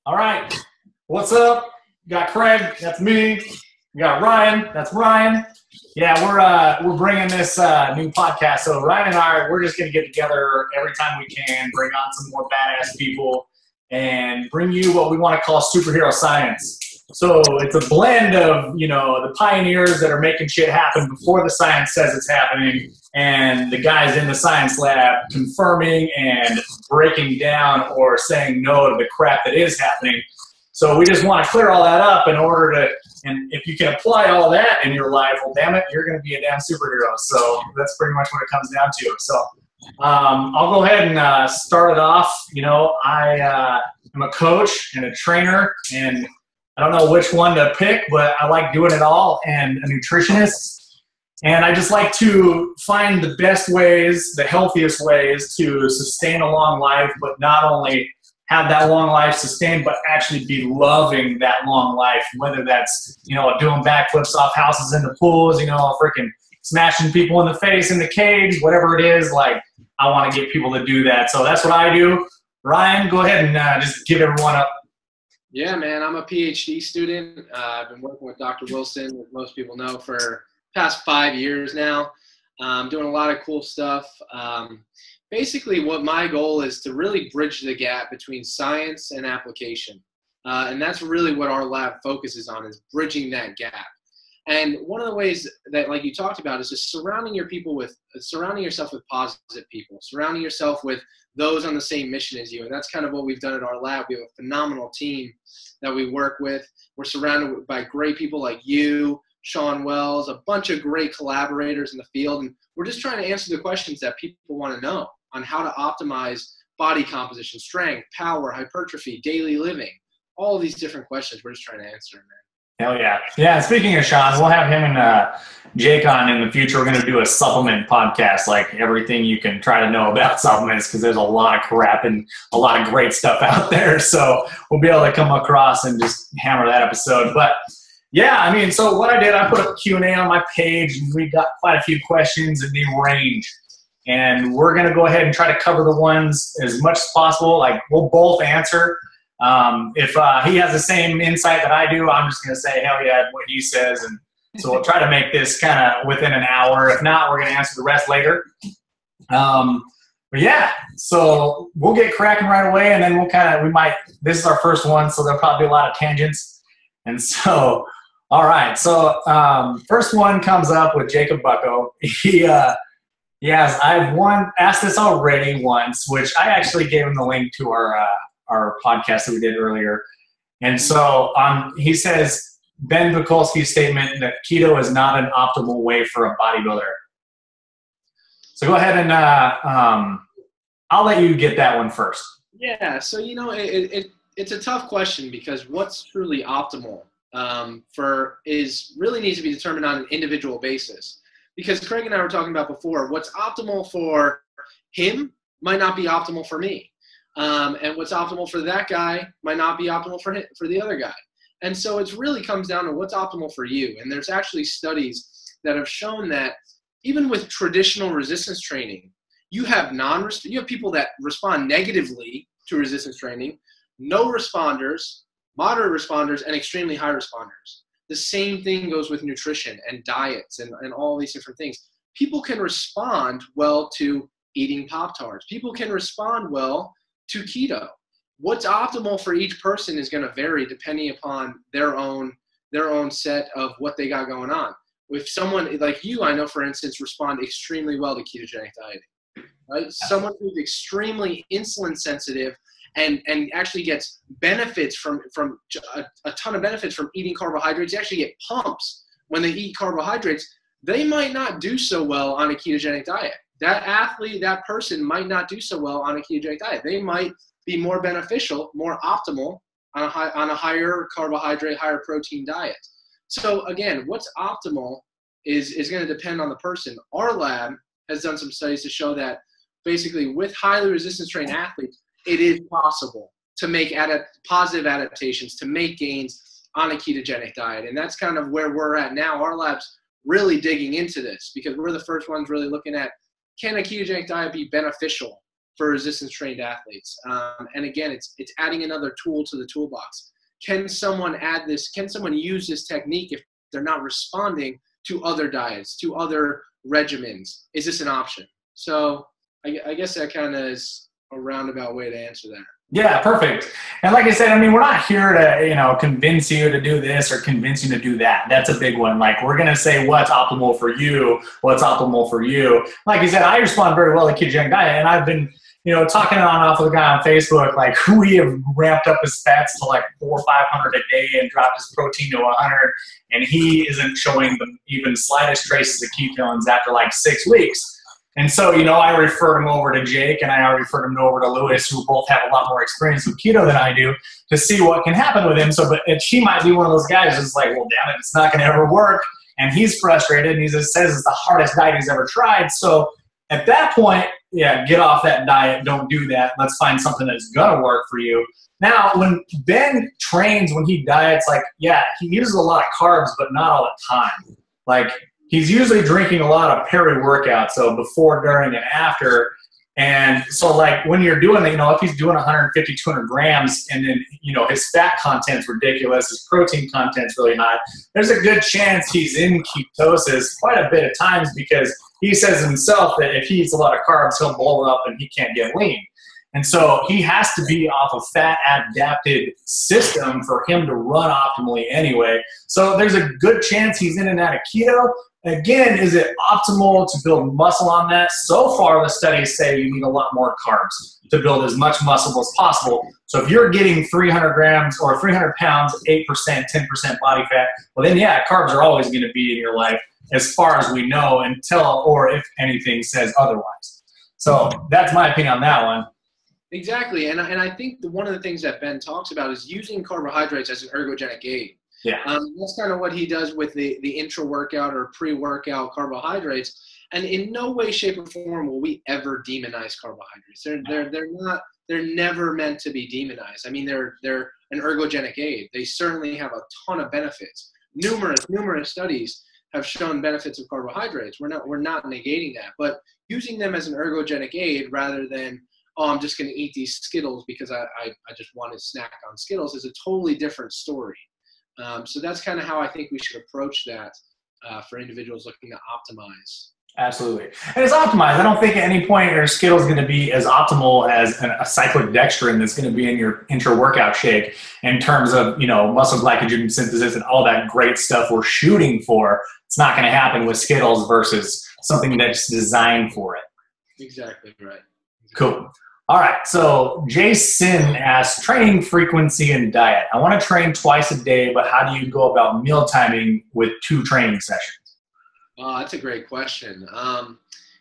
All right. What's up? You got Craig. That's me. You got Ryan. That's Ryan. Yeah, we're bringing this new podcast. So Ryan and I, we're just gonna get together every time we can, bring on some more badass people, and bring you what we want to call superhero science. So it's a blend of, the pioneers that are making shit happen before the science says it's happening, and the guys in the science lab confirming and breaking down or saying no to the crap that is happening. So we just want to clear all that up in order to, and if you can apply all that in your life, well, damn it, you're going to be a damn superhero. So that's pretty much what it comes down to. So I'll go ahead and start it off. I am a coach and a trainer, and I don't know which one to pick, but I like doing it all, and a nutritionist. And I just like to find the best ways, the healthiest ways to sustain a long life, but not only have that long life sustained, but actually be loving that long life, whether that's, doing backflips off houses into pools, freaking smashing people in the face in the cage, whatever it is. Like, I want to get people to do that. So that's what I do. Ryan, go ahead and just give everyone up. Yeah, man, I'm a PhD student. I've been working with Dr. Wilson, as most people know, for the past 5 years now. Doing a lot of cool stuff. Basically, what my goal is to really bridge the gap between science and application. And that's really what our lab focuses on, is bridging that gap. And one of the ways that, like you talked about, is just surrounding yourself with positive people, surrounding yourself with those on the same mission as you. And that's kind of what we've done at our lab. We have a phenomenal team that we work with. We're surrounded by great people like you, Sean Wells, a bunch of great collaborators in the field. And we're just trying to answer the questions that people want to know on how to optimize body composition, strength, power, hypertrophy, daily living, all of these different questions. We're just trying to answer, man. Hell yeah. Yeah, speaking of Sean, we'll have him and Jake on in the future. We're going to do a supplement podcast, like everything you can try to know about supplements, because there's a lot of crap and a lot of great stuff out there. So we'll be able to come across and just hammer that episode. But yeah, so what I did, I put a Q&A on my page, and we got quite a few questions in the range. And we're going to go ahead and try to cover the ones as much as possible. Like, we'll both answer. If he has the same insight that I do, I'm just going to say, hell yeah, what he says. And so we'll try to make this kind of within an hour. If not, we're going to answer the rest later. But yeah, so we'll get cracking right away, and then this is our first one, so there'll probably be a lot of tangents. And so, all right. So, first one comes up with Jacob Bucko. Yes, I've asked this already once, which I actually gave him the link to our podcast that we did earlier. And so he says, Ben Bukolski's statement that keto is not an optimal way for a bodybuilder. So go ahead and I'll let you get that one first. Yeah, so it's a tough question, because what's truly optimal really needs to be determined on an individual basis. Because Craig and I were talking about before, what's optimal for him might not be optimal for me. And what's optimal for that guy might not be optimal for the other guy. And so it really comes down to what's optimal for you. And there's actually studies that have shown that even with traditional resistance training, you have people that respond negatively to resistance training, no responders, moderate responders, and extremely high responders. The same thing goes with nutrition and diets and all these different things. People can respond well to eating Pop-Tarts. People can respond well to keto. What's optimal for each person is going to vary depending upon their own set of what they got going on. If someone like you, I know, for instance, respond extremely well to ketogenic dieting, right? Someone who's extremely insulin sensitive and actually gets benefits from a ton of benefits from eating carbohydrates. They actually get pumps when they eat carbohydrates. They might not do so well on a ketogenic diet. That athlete, that person might not do so well on a ketogenic diet. They might be more beneficial, more optimal on a higher carbohydrate, higher protein diet. So again, what's optimal is going to depend on the person. Our lab has done some studies to show that basically with highly resistance trained athletes, it is possible to make positive adaptations, to make gains on a ketogenic diet. And that's kind of where we're at now. Our lab's really digging into this, because we're the first ones really looking at, can a ketogenic diet be beneficial for resistance trained athletes. And again, it's adding another tool to the toolbox. Can someone add this? Can someone use this technique if they're not responding to other diets, to other regimens? Is this an option? So I guess that kind of is a roundabout way to answer that. Yeah, perfect. And like I said, I mean, we're not here to, convince you to do this or convince you to do that. That's a big one. Like, we're going to say what's optimal for you, what's optimal for you. Like you said, I respond very well to ketogenic diet, and I've been, talking on and off with a guy on Facebook, like, we have ramped up his fats to like 400 or 500 a day and dropped his protein to 100, and he isn't showing the even slightest traces of ketones after like 6 weeks. And so, I referred him over to Jake, and I referred him over to Lewis, who both have a lot more experience with keto than I do, to see what can happen with him. So, but she might be one of those guys who's like, well, damn it, it's not going to ever work. And he's frustrated, and he just says it's the hardest diet he's ever tried. So at that point, yeah, get off that diet. Don't do that. Let's find something that's going to work for you. Now, when Ben trains, when he diets, like, yeah, he uses a lot of carbs, but not all the time. Like, he's usually drinking a lot of peri-workout, so before, during, and after. And so, like, when you're doing it, if he's doing 150, 200 grams, and then, his fat content's ridiculous, his protein content's really high, there's a good chance he's in ketosis quite a bit of times, because he says himself that if he eats a lot of carbs, he'll blow up and he can't get lean. And so he has to be off a fat-adapted system for him to run optimally anyway. So there's a good chance he's in and out of keto. Again, is it optimal to build muscle on that? So far, the studies say you need a lot more carbs to build as much muscle as possible. So if you're getting 300 grams or 300 pounds, 8%, 10% body fat, well then, yeah, carbs are always going to be in your life as far as we know, until, or if anything says otherwise. So that's my opinion on that one. Exactly, and I think one of the things that Ben talks about is using carbohydrates as an ergogenic aid. Yeah, that's kind of what he does with the intra-workout or pre-workout carbohydrates. And in no way, shape, or form will we ever demonize carbohydrates. They're never meant to be demonized. I mean, they're an ergogenic aid. They certainly have a ton of benefits. Numerous studies have shown benefits of carbohydrates. We're not negating that, but using them as an ergogenic aid rather than, oh, I'm just going to eat these Skittles because I just want to snack on Skittles is a totally different story. So that's kind of how I think we should approach that for individuals looking to optimize. Absolutely. And it's optimized. I don't think at any point your Skittles is going to be as optimal as a cyclic dextrin that's going to be in your intra-workout shake in terms of, muscle glycogen synthesis and all that great stuff we're shooting for. It's not going to happen with Skittles versus something that's designed for it. Exactly right. Cool. All right, so Jason asks, training frequency and diet. I want to train twice a day, but how do you go about meal timing with 2 training sessions? That's a great question.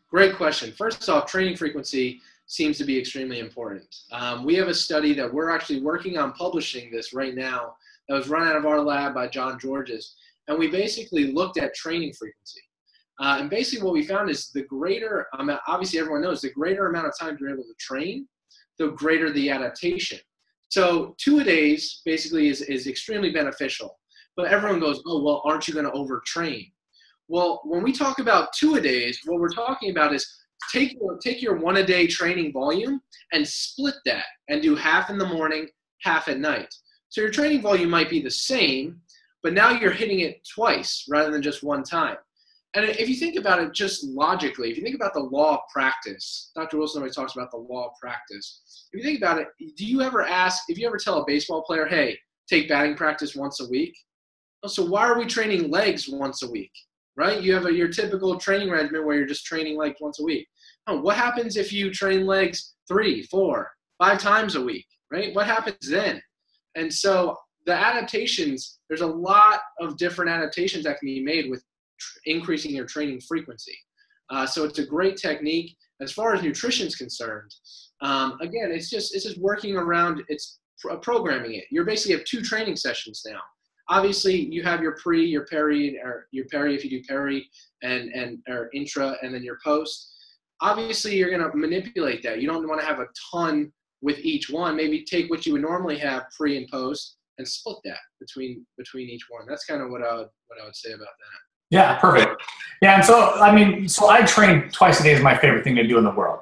Great question. First off, training frequency seems to be extremely important. We have a study that we're actually working on publishing this right now that was run out of our lab by John Georges, and we basically looked at training frequency. And basically what we found is the greater, obviously everyone knows, the greater amount of time you're able to train, the greater the adaptation. So 2-a-days basically is extremely beneficial. But everyone goes, oh, well, aren't you going to overtrain? Well, when we talk about 2-a-days, what we're talking about is take your 1-a-day training volume and split that and do half in the morning, half at night. So your training volume might be the same, but now you're hitting it twice rather than just one time. And if you think about it just logically, if you think about the law of practice, Dr. Wilson always talks about the law of practice. If you think about it, if you ever tell a baseball player, hey, take batting practice once a week? Oh, so why are we training legs once a week, right? You have your typical training regimen where you're just training legs once a week. Oh, what happens if you train legs 3, 4, 5 times a week, right? What happens then? And so the adaptations, there's a lot of different adaptations that can be made with increasing your training frequency. So it's a great technique. As far as nutrition is concerned, again, it's just working around, it's programming it. You basically have 2 training sessions now. Obviously, you have your pre, your peri, or your peri if you do peri, or intra, and then your post. Obviously, you're going to manipulate that. You don't want to have a ton with each one. Maybe take what you would normally have pre and post and split that between each one. That's kind of what I would say about that. Yeah, perfect. Yeah, and so I train twice a day is my favorite thing to do in the world.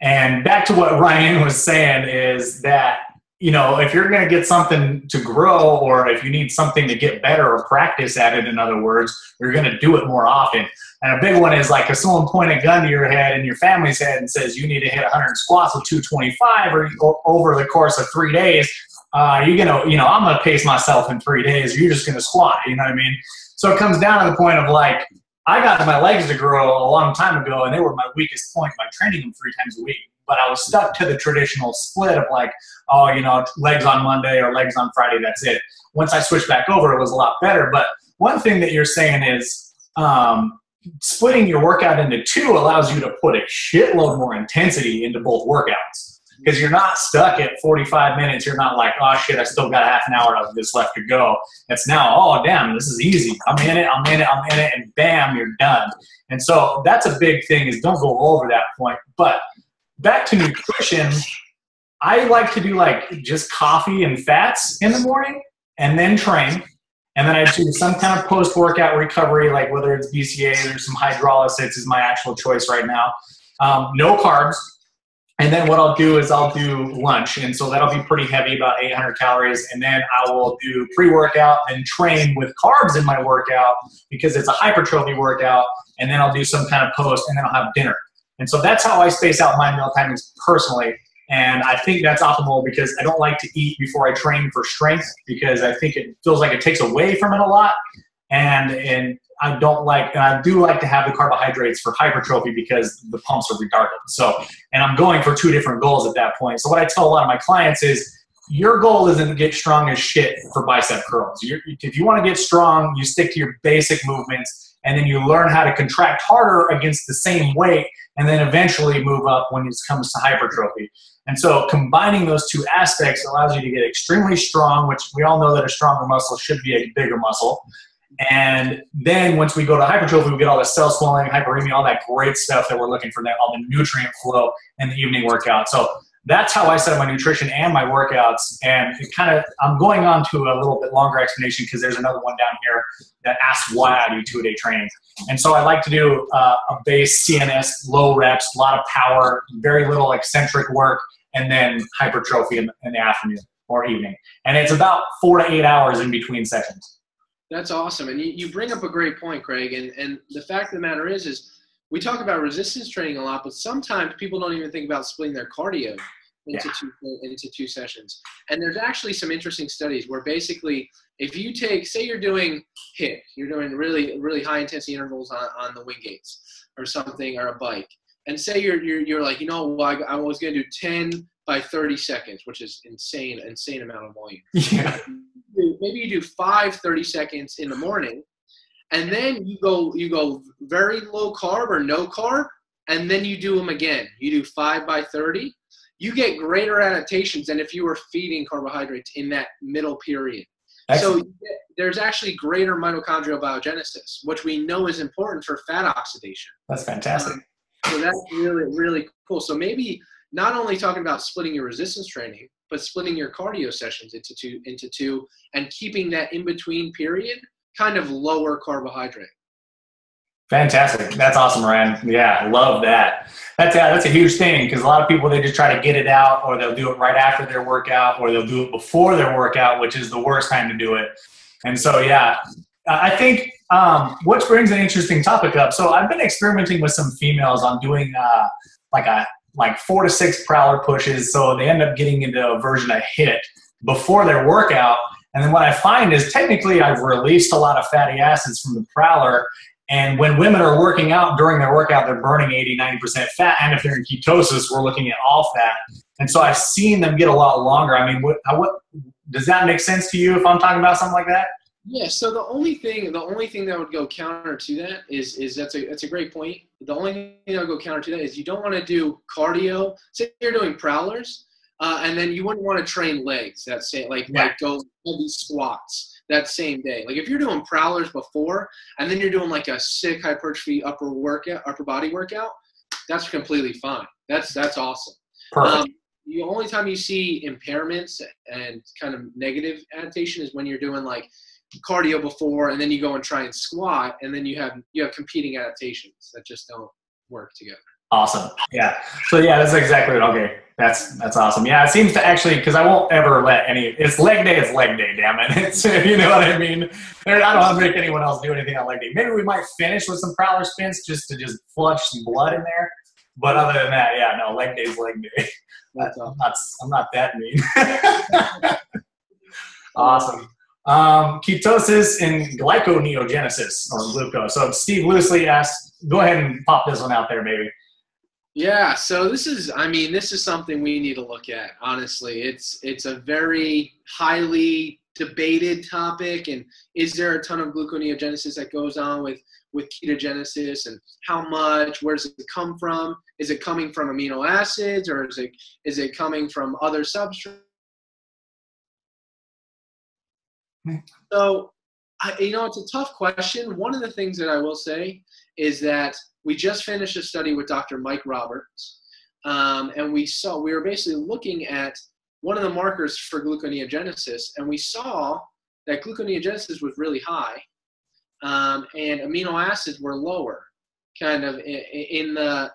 And back to what Ryan was saying is that, you know, if you're going to get something to grow, or if you need something to get better or practice at it, in other words, you're going to do it more often. And a big one is like if someone point a gun to your head and your family's head and says you need to hit 100 squats with 225 or over the course of 3 days, you're going to, you know, I'm going to pace myself in 3 days. Or you're just going to squat. You know what I mean? So it comes down to the point of like, I got my legs to grow a long time ago, and they were my weakest point by training them 3 times a week. But I was stuck to the traditional split of like, oh, you know, legs on Monday or legs on Friday, that's it. Once I switched back over, it was a lot better. But one thing that you're saying is splitting your workout into 2 allows you to put a shitload more intensity into both workouts. Because you're not stuck at 45 minutes. You're not like, oh, shit, I still got half an hour of this left to go. It's now, oh, damn, this is easy. I'm in it, and bam, you're done. And so that's a big thing is don't go over that point. But back to nutrition, I like to do like just coffee and fats in the morning and then train. And then I do some kind of post-workout recovery, like whether it's BCAAs or some hydrolysis is my actual choice right now. No carbs. And then what I'll do is I'll do lunch. And so that'll be pretty heavy, about 800 calories. And then I will do pre-workout and train with carbs in my workout because it's a hypertrophy workout. And then I'll do some kind of post, and then I'll have dinner. And so that's how I space out my meal timings personally. And I think that's optimal because I don't like to eat before I train for strength because I think it feels like it takes away from it a lot. And I don't like, and I do like to have the carbohydrates for hypertrophy because the pumps are retarded. So, and I'm going for 2 different goals at that point. So what I tell a lot of my clients is your goal isn't to get strong as shit for bicep curls. If you want to get strong, you stick to your basic movements and then you learn how to contract harder against the same weight and then eventually move up when it comes to hypertrophy. And so combining those 2 aspects allows you to get extremely strong, which we all know that a stronger muscle should be a bigger muscle. And then once we go to hypertrophy, we get all the cell swelling, hyperemia, all that great stuff that we're looking for, all the nutrient flow in the evening workout. So that's how I set up my nutrition and my workouts. And it kind of, I'm going on to a little bit longer explanation because there's another one down here that asks why I do 2-a-day training. And so I like to do a base CNS, low reps, a lot of power, very little eccentric work, and then hypertrophy in the afternoon or evening. And it's about 4 to 8 hours in between sessions. That's awesome. And you bring up a great point, Craig. And the fact of the matter is we talk about resistance training a lot, but sometimes people don't even think about splitting their cardio into 2 sessions. And there's actually some interesting studies where basically if you take, say you're doing HIIT, you're doing really, really high intensity intervals on the Wingates or something, or a bike. And say you're like, you know, well, I was going to do 10 by 30 seconds, which is insane amount of volume. Yeah. Maybe you do 5 30 seconds in the morning, and then you go very low carb or no carb, and then you do them again. You do 5 by 30. You get greater adaptations than if you were feeding carbohydrates in that middle period. Excellent. So there's actually greater mitochondrial biogenesis, which we know is important for fat oxidation. That's fantastic. So that's really, really cool. So maybe not only talking about splitting your resistance training, but splitting your cardio sessions into two and keeping that in-between period kind of lower carbohydrate. Fantastic. That's awesome, Ryan. Yeah, I love that. That's a huge thing because a lot of people, they just try to get it out, or they'll do it right after their workout, or they'll do it before their workout, which is the worst time to do it. And so, yeah, I think which brings an interesting topic up. So I've been experimenting with some females on doing like 4 to 6 prowler pushes. So they end up getting into a version of HIIT before their workout. And then what I find is technically I've released a lot of fatty acids from the prowler. And when women are working out during their workout, they're burning 80-90% fat. And if they're in ketosis, we're looking at all fat. And so I've seen them get a lot longer. I mean, what does that make sense to you if I'm talking about something like that? Yeah. So the only thing that would go counter to that is that's a great point. The only thing that would go counter to that is you don't want to do cardio. Say you're doing prowlers, and then you wouldn't want to train legs. That's like go heavy squats that same day. Like if you're doing prowlers before, and then you're doing like a sick hypertrophy upper body workout, that's completely fine. That's awesome. Perfect. The only time you see impairments and kind of negative adaptation is when you're doing like cardio before, and then you go and try and squat, and then you have competing adaptations that just don't work together. Awesome. Yeah. So yeah, that's exactly okay. That's awesome. Yeah, it seems to actually because I won't ever let any. It's leg day. It's leg day. Damn it. It's you know what I mean. I don't want to make anyone else do anything on leg day. Maybe we might finish with some prowler spins just to just flush some blood in there. But other than that, yeah, no, leg day's leg day. I'm not that mean. Awesome. Ketosis and glyconeogenesis or glucose. So Steve loosely asked, go ahead and pop this one out there, baby. Yeah, so this is something we need to look at, honestly. It's a very highly debated topic, and is there a ton of gluconeogenesis that goes on with ketogenesis, and how much, where does it come from? Is it coming from amino acids, or is it coming from other substrates? So, it's a tough question. One of the things that I will say is that we just finished a study with Dr. Mike Roberts, and we were basically looking at one of the markers for gluconeogenesis, and we saw that gluconeogenesis was really high, and amino acids were lower, kind of in the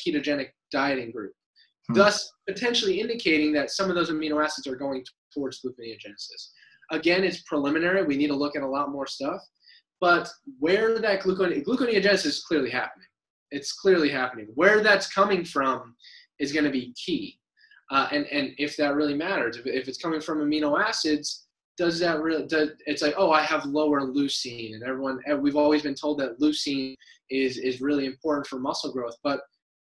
ketogenic dieting group, thus potentially indicating that some of those amino acids are going towards gluconeogenesis. Again, it's preliminary. We need to look at a lot more stuff. But where that gluconeogenesis is clearly happening. It's clearly happening. Where that's coming from is going to be key. And if that really matters, if it's coming from amino acids, it's like, oh, I have lower leucine. And we've always been told that leucine is really important for muscle growth. But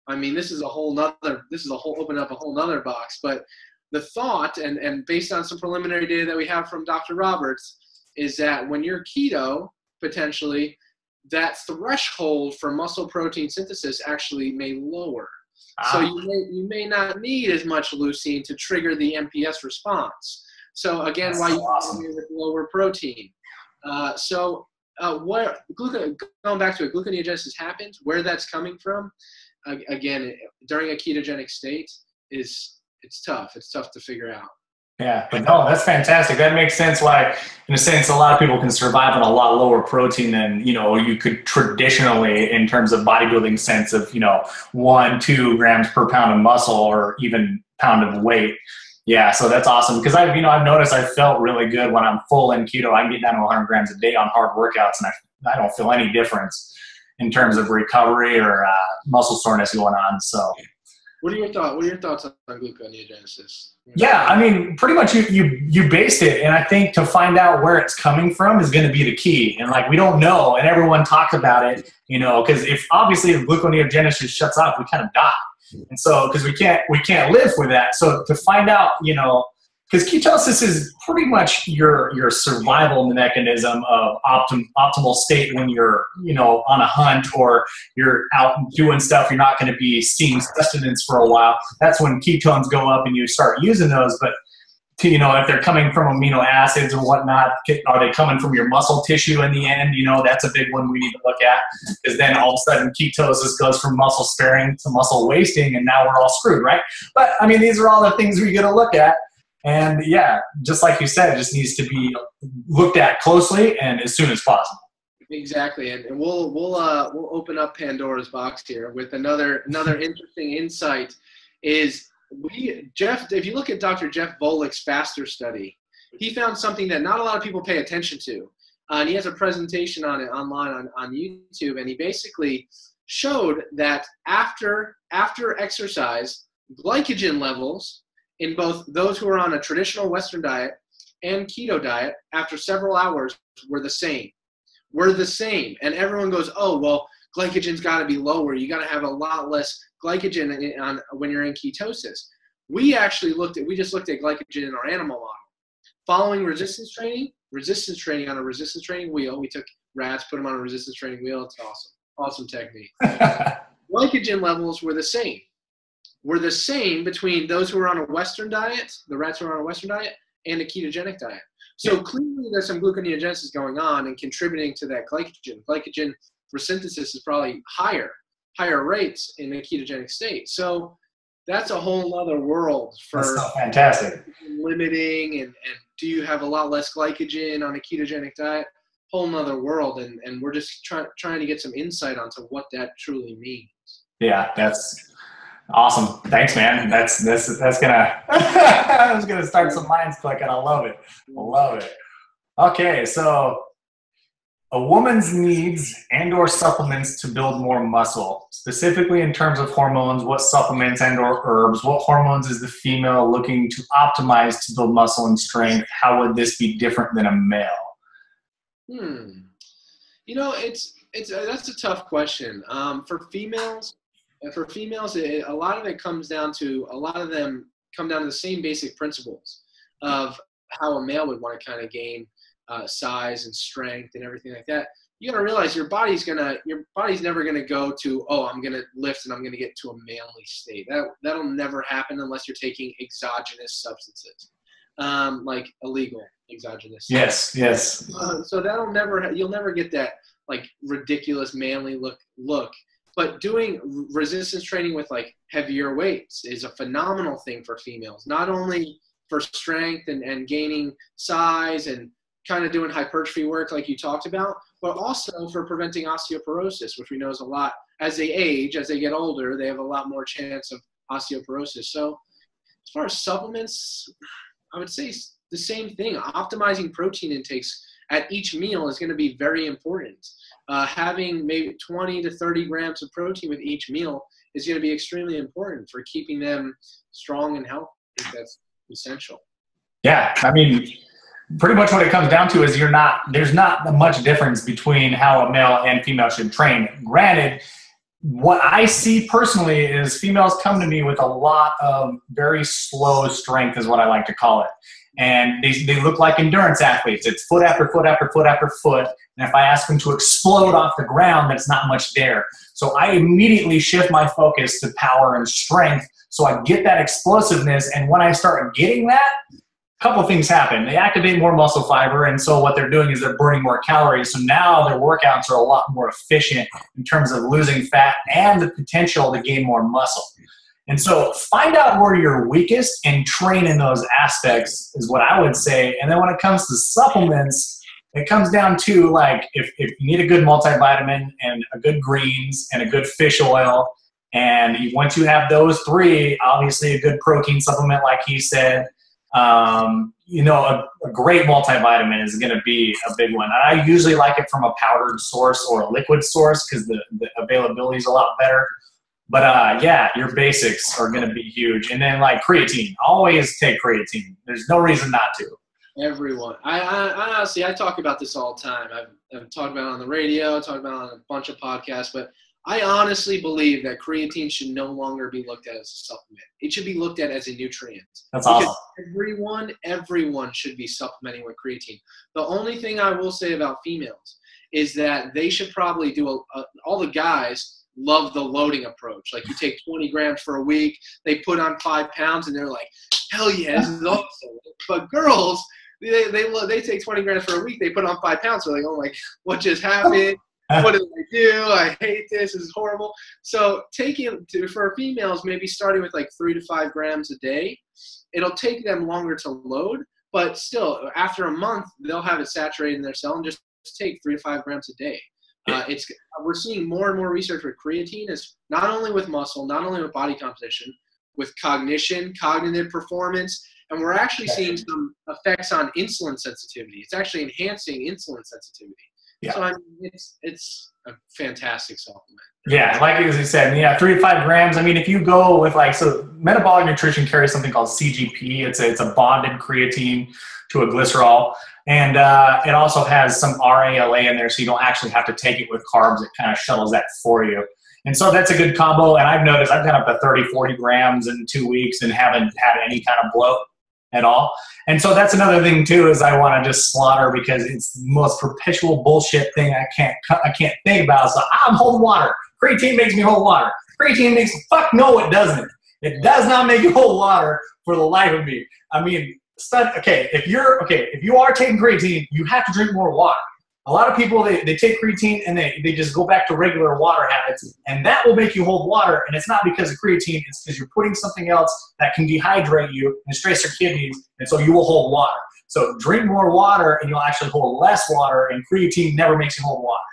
I mean, this is open up a whole nother box. But the thought, and based on some preliminary data that we have from Dr. Roberts, is that when you're keto, potentially, that threshold for muscle protein synthesis actually may lower. So you may not need as much leucine to trigger the MPS response. So again, why you need lower protein. Going back to it, gluconeogenesis happens. Where that's coming from, again, during a ketogenic state it's tough. It's tough to figure out. Yeah, but no, that's fantastic. That makes sense why, in a sense, a lot of people can survive on a lot lower protein than, you could traditionally in terms of bodybuilding sense of, 1-2 grams per pound of muscle or even pound of weight. Yeah, so that's awesome. Because I've noticed I felt really good when I'm full in keto. I can get down to 100 grams a day on hard workouts, and I don't feel any difference in terms of recovery or muscle soreness going on. So. What are your thoughts on gluconeogenesis? Yeah, I mean, pretty much you based it, and I think to find out where it's coming from is going to be the key. And like we don't know, and everyone talks about it, because if gluconeogenesis shuts off, we kind of die, and so because we can't live with that. So to find out, because ketosis is pretty much your survival mechanism of optimal state when you're on a hunt or you're out doing stuff. You're not going to be seeing sustenance for a while. That's when ketones go up and you start using those. But if they're coming from amino acids or whatnot, are they coming from your muscle tissue in the end? That's a big one we need to look at, because then all of a sudden ketosis goes from muscle sparing to muscle wasting, and now we're all screwed, right? But I mean, these are all the things we got to look at. And yeah, just like you said, it just needs to be looked at closely and as soon as possible. Exactly, and we'll open up Pandora's box here with another interesting insight. If you look at Dr. Jeff Volek's FASTER study, he found something that not a lot of people pay attention to, and he has a presentation on it online on YouTube, and he basically showed that after exercise, glycogen levels in both those who are on a traditional Western diet and keto diet after several hours were the same. And everyone goes, oh, well, glycogen's got to be lower. You got to have a lot less glycogen when you're in ketosis. We just looked at glycogen in our animal model. Following resistance training on a resistance training wheel, we took rats, put them on a resistance training wheel. It's awesome technique. Glycogen levels were the same between those who are on a Western diet, the rats who are on a Western diet, and a ketogenic diet. So clearly there's some gluconeogenesis going on and contributing to that glycogen. Glycogen resynthesis is probably higher rates in a ketogenic state. So that's a whole other world for fantastic limiting and do you have a lot less glycogen on a ketogenic diet? Whole nother world, and we're just trying to get some insight onto what that truly means. Yeah, that's awesome. Thanks, man. That's gonna that's gonna start some minds clicking. I love it. I love it. Okay, so a woman's needs and or supplements to build more muscle, specifically in terms of hormones. What supplements and or herbs? What hormones is the female looking to optimize to build muscle and strength? How would this be different than a male? You know, that's a tough question. For females, a lot of it comes down to the same basic principles of how a male would want to kind of gain size and strength and everything like that. You got to realize your body's never gonna go to, oh, I'm gonna lift and I'm gonna get to a manly state. That'll never happen unless you're taking exogenous substances, like illegal exogenous. Yes, yes. So you'll never get that like ridiculous manly look. But doing resistance training with like heavier weights is a phenomenal thing for females, not only for strength and gaining size and kind of doing hypertrophy work like you talked about, but also for preventing osteoporosis, which we know is a lot. As they age, as they get older, they have a lot more chance of osteoporosis. So as far as supplements, I would say the same thing. Optimizing protein intakes at each meal is going to be very important. Having maybe 20 to 30 grams of protein with each meal is going to be extremely important for keeping them strong and healthy. I think that's essential. Yeah, I mean, pretty much what it comes down to is there's not much difference between how a male and female should train. Granted, what I see personally is females come to me with a lot of very slow strength, is what I like to call it. And they look like endurance athletes. It's foot after foot after foot after foot. And if I ask them to explode off the ground, that's not much there. So I immediately shift my focus to power and strength so I get that explosiveness. And when I start getting that, a couple of things happen. They activate more muscle fiber, and so what they're doing is they're burning more calories. So now their workouts are a lot more efficient in terms of losing fat and the potential to gain more muscle. And so find out where you're weakest and train in those aspects is what I would say. And then when it comes to supplements, it comes down to like if you need a good multivitamin and a good greens and a good fish oil, and once you have those three, obviously a good protein supplement like he said, you know, a great multivitamin is going to be a big one. I usually like it from a powdered source or a liquid source because the availability is a lot better. But yeah, your basics are going to be huge. And then like creatine, always take creatine. There's no reason not to. Everyone. I honestly, I talk about this all the time. I've talked about it on the radio, talked about it on a bunch of podcasts, but I honestly believe that creatine should no longer be looked at as a supplement. It should be looked at as a nutrient. That's awesome. Everyone should be supplementing with creatine. The only thing I will say about females is that they should probably do all the guys love the loading approach. Like you take 20 grams for a week, they put on 5 pounds, and they're like, hell yeah, this is awesome. But girls, they take 20 grams for a week, they put on 5 pounds. So they're like, oh my, what just happened? What did I do? I hate this. This is horrible. So for females, maybe starting with like 3 to 5 grams a day, it'll take them longer to load, but still after a month, they'll have it saturated in their cell and just take 3 to 5 grams a day. We're seeing more and more research with creatine is not only with muscle, not only with body composition, with cognition, cognitive performance, and we're actually seeing some effects on insulin sensitivity. It's actually enhancing insulin sensitivity. Yeah. So I mean, it's a fantastic supplement. Yeah, like as you said, 3 to 5 grams. I mean, if you go with so metabolic nutrition carries something called CGP. It's a bonded creatine to a glycerol. And it also has some RALA in there, so you don't actually have to take it with carbs. It kind of shuttles that for you. And so that's a good combo. And I've noticed I've gone up to 30, 40 grams in 2 weeks and haven't had any kind of bloat at all. And so that's another thing too, is I want to just slaughter because it's the most perpetual bullshit thing I can't think about. So I'm holding water. Creatine makes me hold water. Creatine makes fuck no, it doesn't. It does not make you hold water for the life of me. I mean, if you are taking creatine, you have to drink more water. A lot of people, they take creatine and they just go back to regular water habits, and that will make you hold water. And it's not because of creatine, it's because you're putting something else that can dehydrate you and stress your kidneys, and so you will hold water. So drink more water and you'll actually hold less water, and creatine never makes you hold water.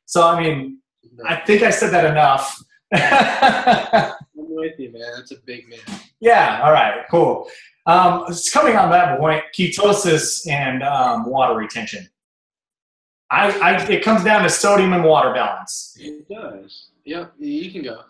So, I mean, I think I said that enough. I'm with you, man. That's a big man. Yeah. All right. Cool. It's coming on that point, ketosis and water retention. It comes down to sodium and water balance. It does. Yep. You can go.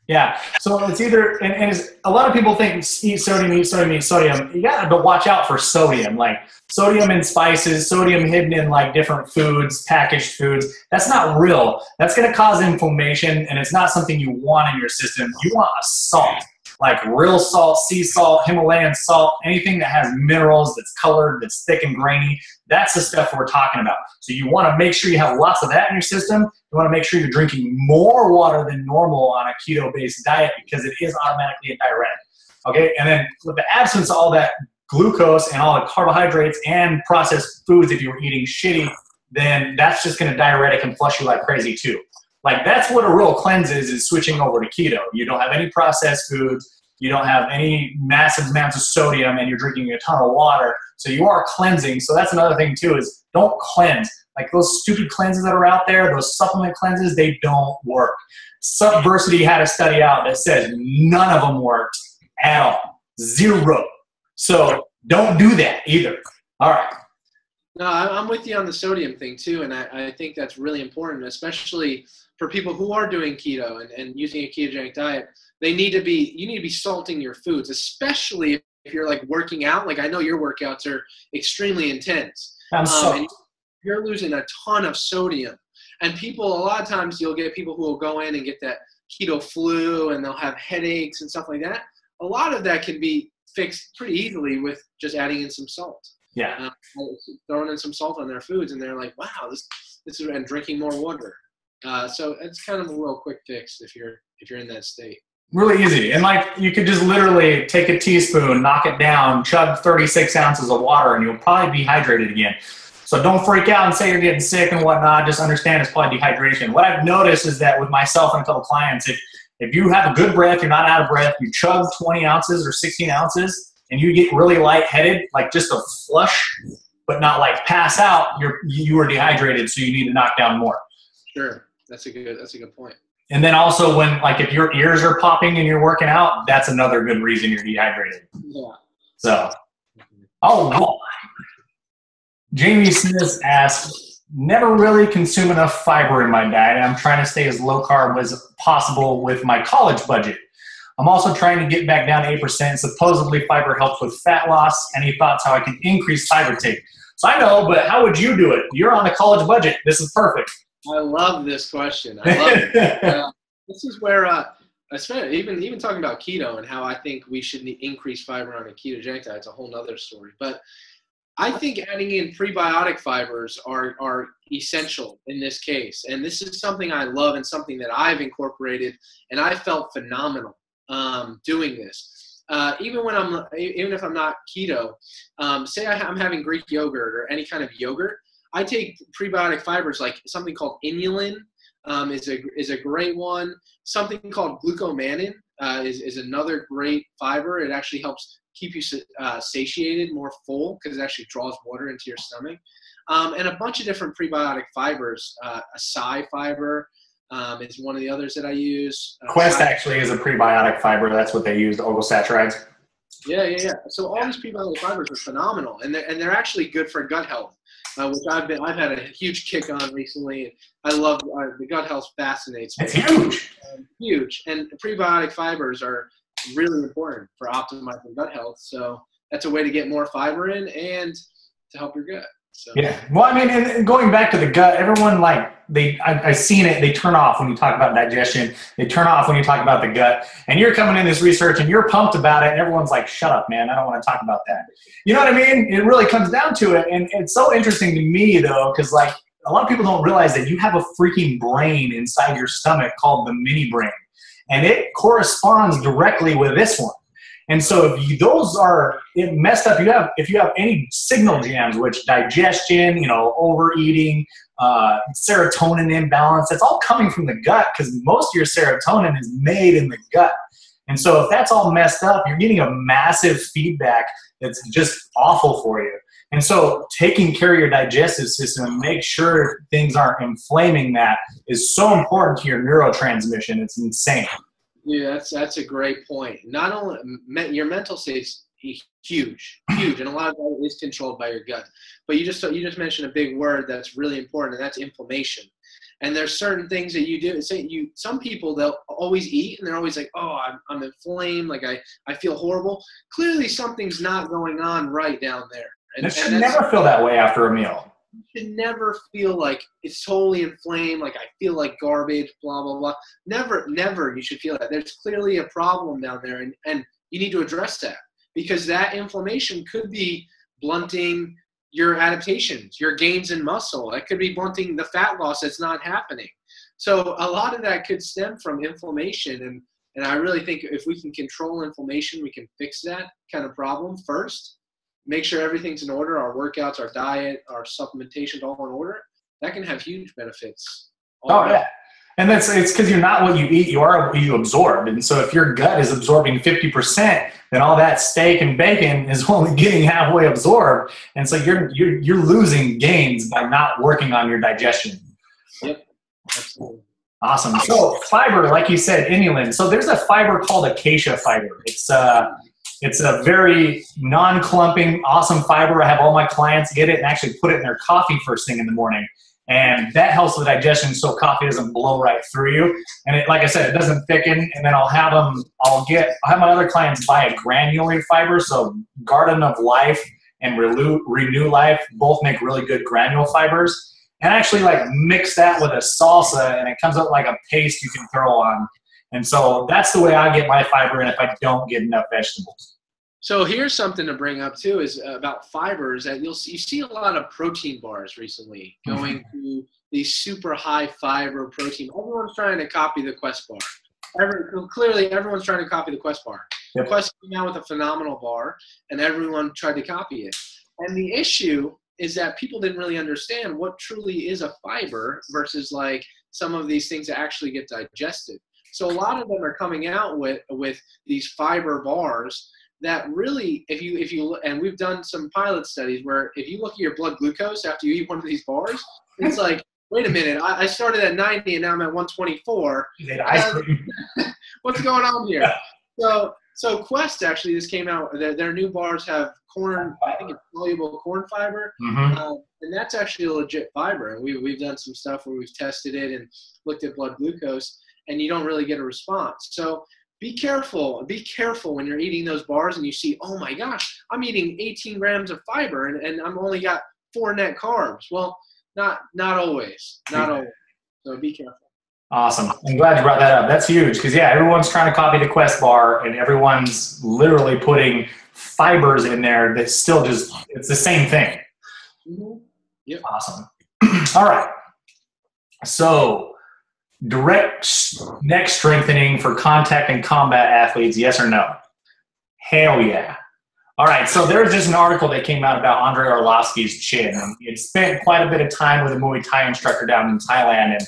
Yeah. So it's either, and it's, a lot of people think eat sodium, eat sodium, eat sodium. You got to watch out for sodium, like sodium in spices, sodium hidden in like different foods, packaged foods. That's not real. That's going to cause inflammation, and it's not something you want in your system. You want a salt, like real salt, sea salt, Himalayan salt, anything that has minerals, that's colored, that's thick and grainy. That's the stuff we're talking about. So you want to make sure you have lots of that in your system. You want to make sure you're drinking more water than normal on a keto-based diet because it is automatically a diuretic. Okay, and then with the absence of all that glucose and all the carbohydrates and processed foods, if you were eating shitty, then that's just going to diuretic and flush you like crazy too. Like that's what a real cleanse is switching over to keto. You don't have any processed foods. You don't have any massive amounts of sodium, and you're drinking a ton of water. So you are cleansing. So that's another thing too, is don't cleanse. Like those stupid cleanses that are out there, those supplement cleanses, they don't work. Subversity had a study out that says none of them worked at all. Zero. So don't do that either. All right. No, I'm with you on the sodium thing too, and I think that's really important, especially for people who are doing keto and using a ketogenic diet. You need to be salting your foods, especially if you're like working out. Like I know your workouts are extremely intense. And you're losing a ton of sodium. And people, a lot of times you'll get people who will go in and get that keto flu and they'll have headaches and stuff like that. A lot of that can be fixed pretty easily with just adding in some salt. Yeah. Throwing in some salt on their foods, and they're like, wow, this is, and drinking more water. So it's kind of a real quick fix if you're in that state. Really easy. And like you could just literally take a teaspoon, knock it down, chug 36 ounces of water, and you'll probably be hydrated again. So don't freak out and say you're getting sick and whatnot. Just understand it's probably dehydration. What I've noticed is that with myself and a couple clients, if you have a good breath, you're not out of breath, you chug 20 ounces or 16 ounces, and you get really lightheaded, like just a flush, but not like pass out, you are dehydrated, so you need to knock down more. Sure. That's a good point. And then also when, like, if your ears are popping and you're working out, that's another good reason you're dehydrated. Yeah. So, oh, Jamie Smith asks, never really consume enough fiber in my diet. I'm trying to stay as low carb as possible with my college budget. I'm also trying to get back down to 8%. Supposedly fiber helps with fat loss. Any thoughts how I can increase fiber take? So I know, but how would you do it? You're on a college budget. This is perfect. I love this question. I love it. This is where, even talking about keto and how I think we should increase fiber on a ketogenic diet, it's a whole nother story. But I think adding in prebiotic fibers are essential in this case. And this is something I love and something that I've incorporated, and I felt phenomenal doing this. Even if I'm not keto, say I'm having Greek yogurt or any kind of yogurt, I take prebiotic fibers like something called inulin is a great one. Something called glucomannan is another great fiber. It actually helps keep you satiated, more full, because it actually draws water into your stomach. And a bunch of different prebiotic fibers. Acai fiber is one of the others that I use. Quest actually is a prebiotic fiber. That's what they use, the oligosaccharides. Yeah. So all these prebiotic fibers are phenomenal, and they're actually good for gut health. Which I've had a huge kick on recently. I love the gut health, fascinates me. It's huge. Huge, and prebiotic fibers are really important for optimizing gut health. So that's a way to get more fiber in and to help your gut. So. Yeah. Well, I mean, and going back to the gut, everyone I've seen it. They turn off when you talk about digestion. They turn off when you talk about the gut. And you're coming in this research and you're pumped about it. And everyone's like, shut up, man. I don't want to talk about that. You know what I mean? It really comes down to it. And it's so interesting to me, though, because like a lot of people don't realize that you have a freaking brain inside your stomach called the mini brain. And it corresponds directly with this one. And so if those are messed up, if you have any signal jams, which digestion, overeating, serotonin imbalance, it's all coming from the gut because most of your serotonin is made in the gut. And so if that's all messed up, you're getting a massive feedback that's just awful for you. And so taking care of your digestive system and make sure things aren't inflaming that is so important to your neurotransmission. It's insane. Yeah, that's a great point. Not only your mental state's huge, and a lot of that is controlled by your gut. But you just mentioned a big word that's really important, and that's inflammation. And there's certain things that you do. Some people, they'll always eat, and they're always like, "Oh, I'm inflamed. Like I feel horrible." Clearly, something's not going on right down there. And it should never feel that way after a meal. You should never feel like it's totally inflamed, like I feel like garbage, blah, blah, blah. Never you should feel that. There's clearly a problem down there, and you need to address that, because that inflammation could be blunting your adaptations, your gains in muscle. That could be blunting the fat loss that's not happening. So a lot of that could stem from inflammation, and I really think if we can control inflammation, we can fix that kind of problem first. Make sure everything's in order, our workouts, our diet, our supplementation, all in order. That can have huge benefits. Yeah. And it's because you're not what you eat, you are what you absorb. And so if your gut is absorbing 50%, then all that steak and bacon is only getting halfway absorbed. And so you're losing gains by not working on your digestion. Yep, absolutely. Awesome. So fiber, like you said, inulin. So there's a fiber called acacia fiber. It's a very non-clumping, awesome fiber. I have all my clients get it and actually put it in their coffee first thing in the morning. And that helps with digestion so coffee doesn't blow right through you. And it, like I said, it doesn't thicken. And then I'll have my other clients buy a granular fiber. So Garden of Life and Renew Life both make really good granule fibers. And actually like mix that with a salsa and it comes out like a paste you can throw on. And so that's the way I get my fiber in if I don't get enough vegetables. So here's something to bring up too is about fibers that you see a lot of protein bars recently going to these super high fiber protein. Everyone's trying to copy the Quest bar. Clearly everyone's trying to copy the Quest bar. Yep. Quest came out with a phenomenal bar and everyone tried to copy it. And the issue is that people didn't really understand what truly is a fiber versus like some of these things that actually get digested. So a lot of them are coming out with these fiber bars that really, if you and we've done some pilot studies where if you look at your blood glucose after you eat one of these bars, it's like, wait a minute, I started at 90 and now I'm at 124. What's going on here? So Quest actually just came out. Their new bars have corn. I think it's soluble corn fiber, and that's actually a legit fiber. And we've done some stuff where we've tested it and looked at blood glucose, and you don't really get a response. So be careful. Be careful when you're eating those bars and you see, oh my gosh, I'm eating 18 grams of fiber and I'm only got 4 net carbs. Well, not always. Not always. So be careful. Awesome. I'm glad you brought that up. That's huge because, yeah, everyone's trying to copy the Quest bar and everyone's literally putting fibers in there that's still just, it's the same thing. Yep. Awesome. All right. So direct neck strengthening for contact and combat athletes, yes or no? Hell yeah. All right, so there's just an article that came out about Andrei Arlovsky's chin. And he had spent quite a bit of time with a Muay Thai instructor down in Thailand. And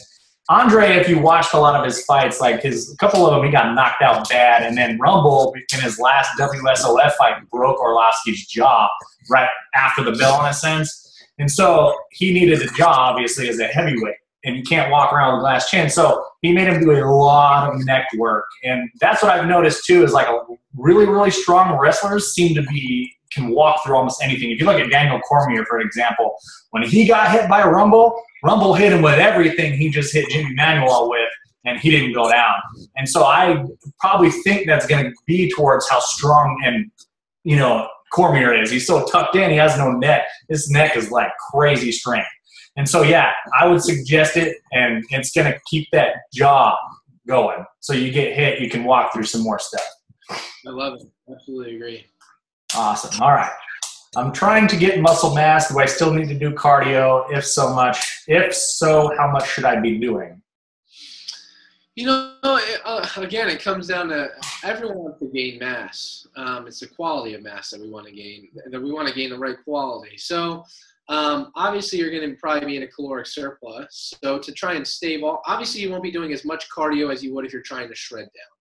Andre, if you watched a lot of his fights, like a couple of them, he got knocked out bad. And then Rumble, in his last WSOF fight, broke Arlovsky's jaw right after the bell, in a sense. And so he needed a jaw, obviously, as a heavyweight. And you can't walk around with a glass chin. So he made him do a lot of neck work. And that's what I've noticed, too, is like a really, really strong wrestlers can walk through almost anything. If you look at Daniel Cormier, for example, when he got hit by Rumble hit him with everything he just hit Jimmy Manuel with, and he didn't go down. And so I probably think that's going to be towards how strong and, Cormier is. He's so tucked in, he has no neck. His neck is like crazy strength. And so, yeah, I would suggest it, and it's going to keep that jaw going. So you get hit, you can walk through some more stuff. I love it. Absolutely agree. Awesome. All right. I'm trying to get muscle mass. Do I still need to do cardio? If so, how much should I be doing? Again, it comes down to everyone wants to gain mass. It's the quality of mass that we want to gain, that we want to gain the right quality. So obviously you're going to probably be in a caloric surplus. So to try and obviously you won't be doing as much cardio as you would if you're trying to shred down.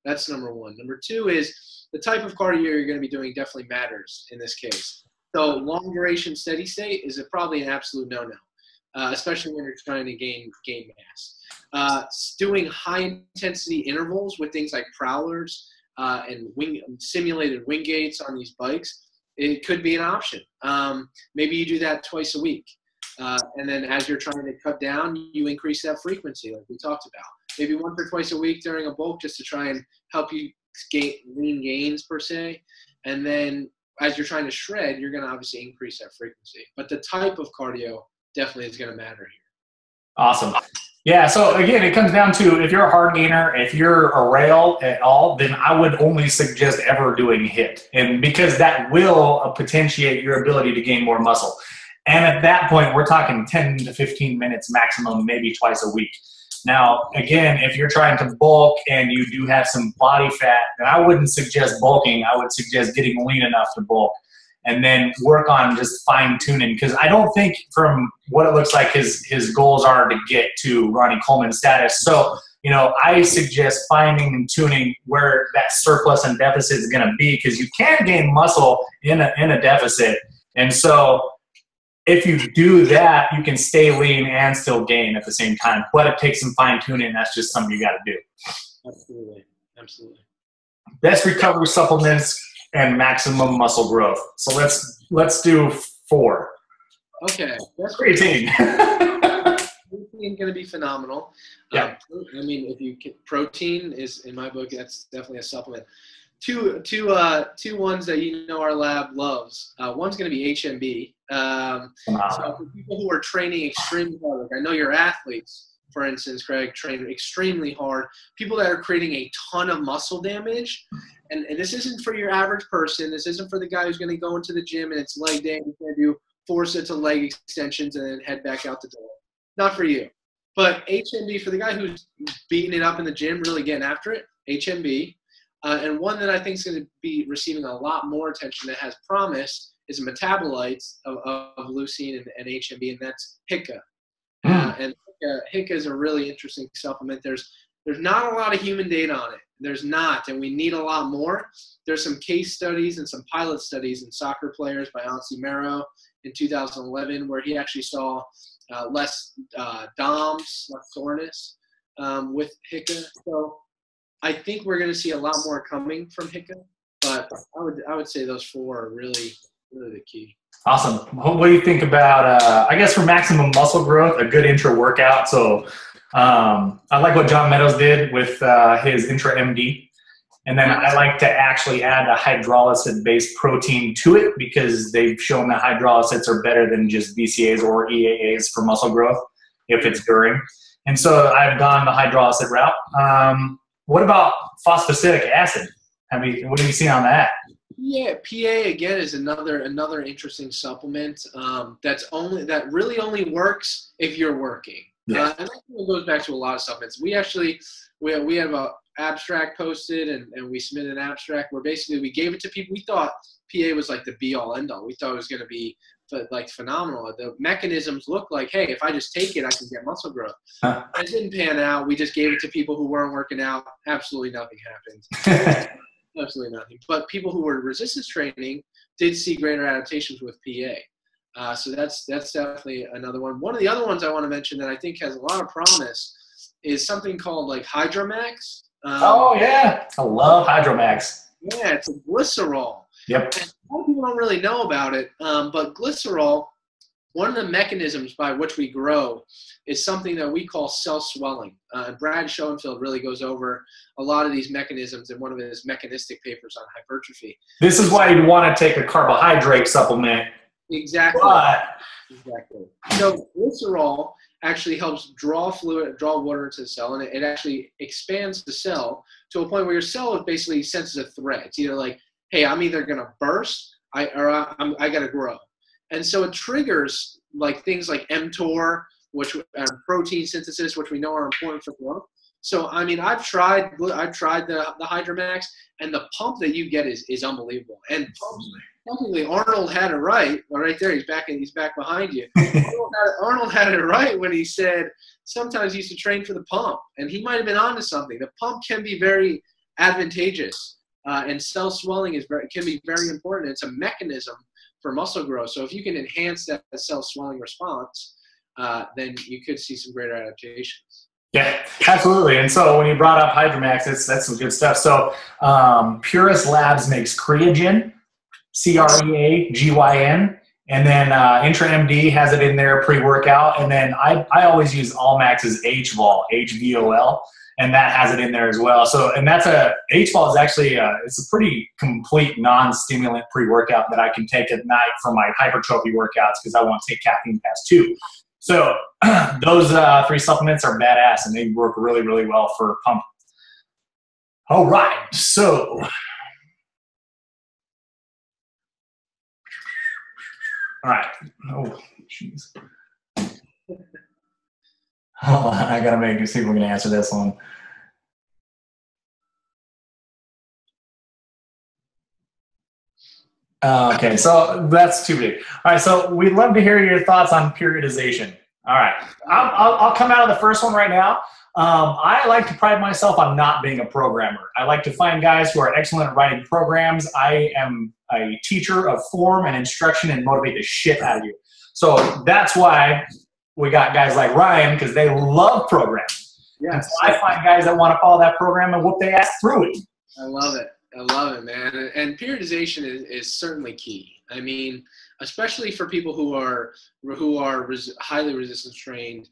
That's number one. Number two is the type of cardio you're going to be doing definitely matters in this case. So long duration steady state is probably an absolute no-no, especially when you're trying to gain mass. Doing high intensity intervals with things like prowlers and simulated wing gaits on these bikes, it could be an option. Maybe you do that twice a week. And then as you're trying to cut down, you increase that frequency like we talked about. Maybe once or twice a week during a bulk just to try and help you gain lean gains per se. And then as you're trying to shred, you're going to obviously increase that frequency. But the type of cardio definitely is going to matter here. Awesome. Yeah, so again, it comes down to if you're a hard gainer, if you're a rail at all, then I would only suggest ever doing HIIT. And because that will potentiate your ability to gain more muscle. And at that point, we're talking 10 to 15 minutes maximum, maybe twice a week. Now, again, if you're trying to bulk and you do have some body fat, then I wouldn't suggest bulking. I would suggest getting lean enough to bulk and then work on just fine tuning. Because I don't think from what it looks like his goals are to get to Ronnie Coleman status. So, I suggest finding and tuning where that surplus and deficit is going to be, because you can gain muscle in a deficit. And so if you do that, you can stay lean and still gain at the same time. But it takes some fine tuning. That's just something you got to do. Absolutely. Absolutely. Best recovery supplements and maximum muscle growth. So let's do 4. Okay. That's creatine. Protein going to be phenomenal. Yeah. Protein is, in my book, that's definitely a supplement. Two ones that our lab loves. One's going to be HMB. So for people who are training extremely hard, like I know your athletes, for instance, Craig, train extremely hard. People that are creating a ton of muscle damage, and this isn't for your average person. This isn't for the guy who's going to go into the gym and it's leg day and he's going to do 4 sets of leg extensions and then head back out the door. Not for you. But HMB for the guy who's beating it up in the gym, really getting after it, HMB. And one that I think is going to be receiving a lot more attention that has promise is metabolites of leucine and HMB, and that's HICA. And HICA is a really interesting supplement. There's not a lot of human data on it. There's not, and we need a lot more. There's some case studies and some pilot studies in soccer players by Ansi Mero in 2011 where he actually saw less DOMS, less soreness with HICA. So I think we're going to see a lot more coming from HICA, but I would say those 4 are really, really the key. Awesome. What do you think about, I guess for maximum muscle growth, a good intra workout? So I like what John Meadows did with his Intra MD. And then I like to actually add a hydrolysid-based protein to it because they've shown that hydrolysates are better than just BCAAs or EAAs for muscle growth if it's during. And so I've gone the hydrolysid route. What about phosphatidic acid? What have you seen on that? Yeah, PA again is another interesting supplement that really only works if you're working. Yeah. And that goes back to a lot of supplements. We have an abstract posted and we submitted an abstract where basically we gave it to people. We thought PA was like the be all end all. We thought it was going to be like phenomenal. The mechanisms look like, hey, if I just take it, I can get muscle growth. It didn't pan out. We just gave it to people who weren't working out. Absolutely nothing happened. Absolutely nothing. But people who were resistance training did see greater adaptations with PA. So that's definitely another one. One of the other ones I want to mention that I think has a lot of promise is something called like Hydromax. Oh yeah, I love Hydromax. Yeah, it's a glycerol. Yep. And a lot of people don't really know about it, but glycerol, one of the mechanisms by which we grow is something that we call cell swelling. Brad Schoenfeld really goes over a lot of these mechanisms in one of his mechanistic papers on hypertrophy. This is why you'd want to take a carbohydrate supplement. Exactly. Exactly. So glycerol actually helps draw water into the cell, and it actually expands the cell to a point where your cell basically senses a threat. It's either like, hey, I'm either going to burst I got to grow. And so it triggers like things like mTOR, which protein synthesis, which we know are important for growth. So, I mean, I've tried the Hydromax, and the pump that you get is unbelievable. And technically, Arnold had it right there. He's back behind you. Arnold had it right when he said sometimes he used to train for the pump, and he might have been onto something. The pump can be very advantageous. And cell swelling can be very important. It's a mechanism for muscle growth. So if you can enhance that cell swelling response, then you could see some greater adaptations. Yeah, absolutely. And so when you brought up Hydromax, that's some good stuff. So Purist Labs makes Creagyn, Creagyn, and then IntraMD has it in their pre-workout. And then I always use Allmax's HVOL, HVOL, and that has it in there as well. So, and that's HVOL is actually, it's a pretty complete non-stimulant pre-workout that I can take at night for my hypertrophy workouts because I want to take caffeine past 2. So those 3 supplements are badass and they work really, really well for pump. All right, so. All right. Oh, jeez. Hold on, I gotta see if we're gonna answer this one. Okay, so that's too big. All right, so we'd love to hear your thoughts on periodization. All right, I'll come out of the first one right now. I like to pride myself on not being a programmer. I like to find guys who are excellent at writing programs. I am a teacher of form and instruction and motivate the shit out of you. So that's why we got guys like Ryan, because they love programming. Yes. So I find guys that want to follow that program and whoop their ass through it. I love it. I love it, man. And periodization is certainly key. I mean, especially for people who are highly resistance trained.